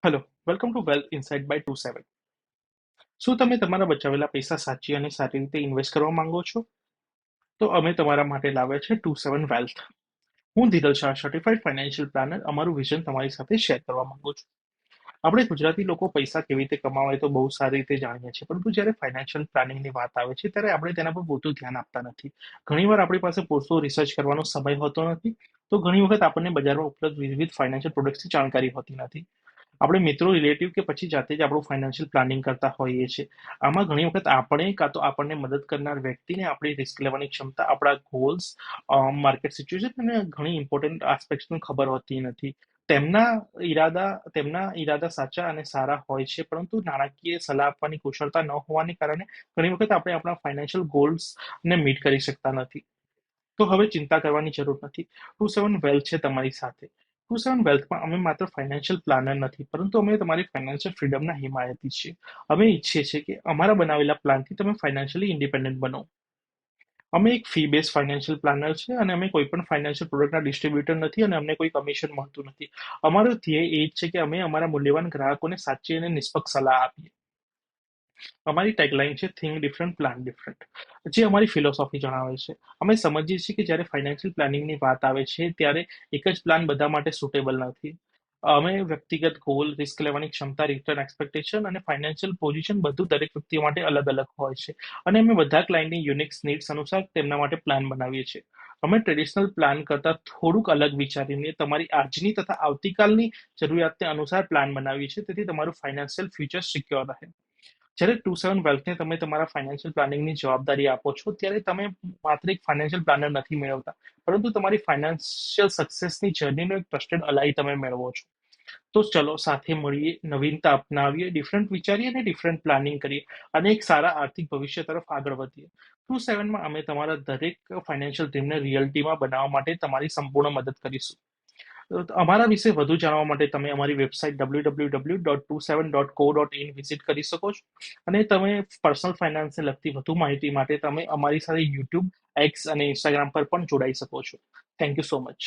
Hello, welcome to wealth insight by 27. શું તમે તમારા બચાવેલા પૈસા સાચી અને સારી રીતે ઇન્વેસ્ટ કરવા માંગો છો? તો અમે તમારા માટે લાવ્યા છે 27 વેલ્થ. હું ધીરજ શાહ, સર્ટિફાઈડ ફાઇનાન્શિયલ પ્લાનર, અમારું વિઝન તમારી સાથે શેર કરવા માંગુ છું. આપણે ગુજરાતી લોકો પૈસા કેવી રીતે કમાવાય તો બહુ સારી રીતે જાણીએ છીએ, પરંતુ જ્યારે ફાઇનાન્શિયલ પ્લાનિંગની વાત આવે છે ત્યારે આપણે તેના પર પૂરતું ધ્યાન આપતા નથી. ઘણીવાર આપણી પાસે પૂરતો રિસર્ચ કરવાનો સમય હોતો નથી, તો ઘણી વખત આપણને બજારમાં ઉપલબ્ધ વિવિધ ફાઇનાન્શિયલ પ્રોડક્ટ્સની જાણકારી હોતી નથી. આપણે મિત્રો, રિલેટિવ કે પછી જાતે જ આપણું ફાઇનાન્શિયલ પ્લાનિંગ કરતા હોઈએ છીએ. આમાં ઘણી વખત આપણે કાં તો આપણને મદદ કરનાર વ્યક્તિને આપણી રિસ્ક લેવાની ક્ષમતા, આપણા ગોલ્સ, માર્કેટ સિચ્યુએશન અને ઘણી ઇમ્પોર્ટન્ટ આસ્પેક્ટ્સની ખબર હોતી નથી. તેમના તેમના ઈરાદા સાચા અને સારા હોય છે, પરંતુ નાણાકીય સલાહ આપવાની કુશળતા ન હોવાને કારણે ઘણી વખત આપણે આપણા ફાઇનાન્શિયલ ગોલ્સને મીટ કરી શકતા નથી. તો હવે ચિંતા કરવાની જરૂર નથી. 27 વેલ્થ છે તમારી સાથે. 27 વેલ્થમાં અમે માત્ર ફાઇનાન્શિયલ પ્લાનર નથી, પરંતુ અમે તમારી ફાઇનાન્શિયલ ફ્રીડમના હિમાયતી છીએ. અમે ઈચ્છીએ છીએ કે અમારા બનાવેલા પ્લાનથી તમે ફાઇનાન્શિયલી ઇન્ડિપેન્ડન્ટ બનો. અમે એક ફી બેઝ ફાઇનાન્શિયલ પ્લાનર છે અને અમે કોઈ પણ ફાઇનાન્શિયલ પ્રોડક્ટના ડિસ્ટ્રીબ્યુટર નથી અને અમને કોઈ કમિશન મળતું નથી. અમારો ધ્યેય એ જ છે કે અમે અમારા મૂલ્યવાન ગ્રાહકોને સાચી અને નિષ્પક્ષ સલાહ આપીએ. અમારી ટેગલાઇન છે થિંક ડિફરન્ટ પ્લાન ડિફરન્ટ, જે અમારી ફિલોસોફી જણાવે છે. અમે સમજીએ છીએ કે જ્યારે ફાઇનાન્શિયલ પ્લાનિંગની વાત આવે છે ત્યારે એક જ પ્લાન બધા માટે સુટેબલ નથી. અમે વ્યક્તિગત ગોલ, રિસ્ક લેવાની ક્ષમતા, રિટર્ન એક્સપેક્ટેશન અને ફાઇનાન્શિયલ પોઝિશન બધું દરેક વ્યક્તિ માટે અલગ અલગ હોય છે, અને અમે બધા ક્લાયન્ટની યુનિક નીડ્સ અનુસાર તેમના માટે પ્લાન બનાવીએ છીએ. અમે ટ્રેડિશનલ પ્લાન કરતાં થોડુંક અલગ વિચારીને તમારી આજની તથા આવતીકાલની જરૂરિયાતને અનુસાર પ્લાન બનાવીએ છીએ, તેથી તમારું ફાઇનાન્શિયલ ફ્યુચર સિક્યોર રહે. જ્યારે 27 વેલ્થને તમે તમારા ફાઇનાન્શિયલ પ્લાનિંગની જવાબદારી આપો છો, ત્યારે તમે માત્ર એક ફાઇનાન્શિયલ પ્લાનર નથી મેળવતા, પરંતુ તમારી ફાઇનાન્શિયલ સક્સેસની જર્નીનો એક ટ્રસ્ટેડ અલાઈ તમે મેળવો છો. તો ચલો સાથે મળીએ, નવીનતા અપનાવીએ, ડિફરન્ટ વિચારીએ અને ડિફરન્ટ પ્લાનિંગ કરીએ, અને એક સારા આર્થિક ભવિષ્ય તરફ આગળ વધીએ. 27માં અમે તમારા દરેક ફાઇનાન્શિયલ ડ્રીમને રિયલ્ટીમાં બનાવવા માટે તમારી સંપૂર્ણ મદદ કરીશું. અમારા વિશે વધુ જાણવા માટે તમે અમારી વેબસાઇટ www.27.co.in વિઝિટ કરી શકો છો, અને તમે પર્સનલ ફાઇનાન્સને લગતી વધુ માહિતી માટે તમે અમારી સાથે યુટ્યુબ, એક્સ અને ઇન્સ્ટાગ્રામ પર પણ જોડાઈ શકો છો. Thank you so much.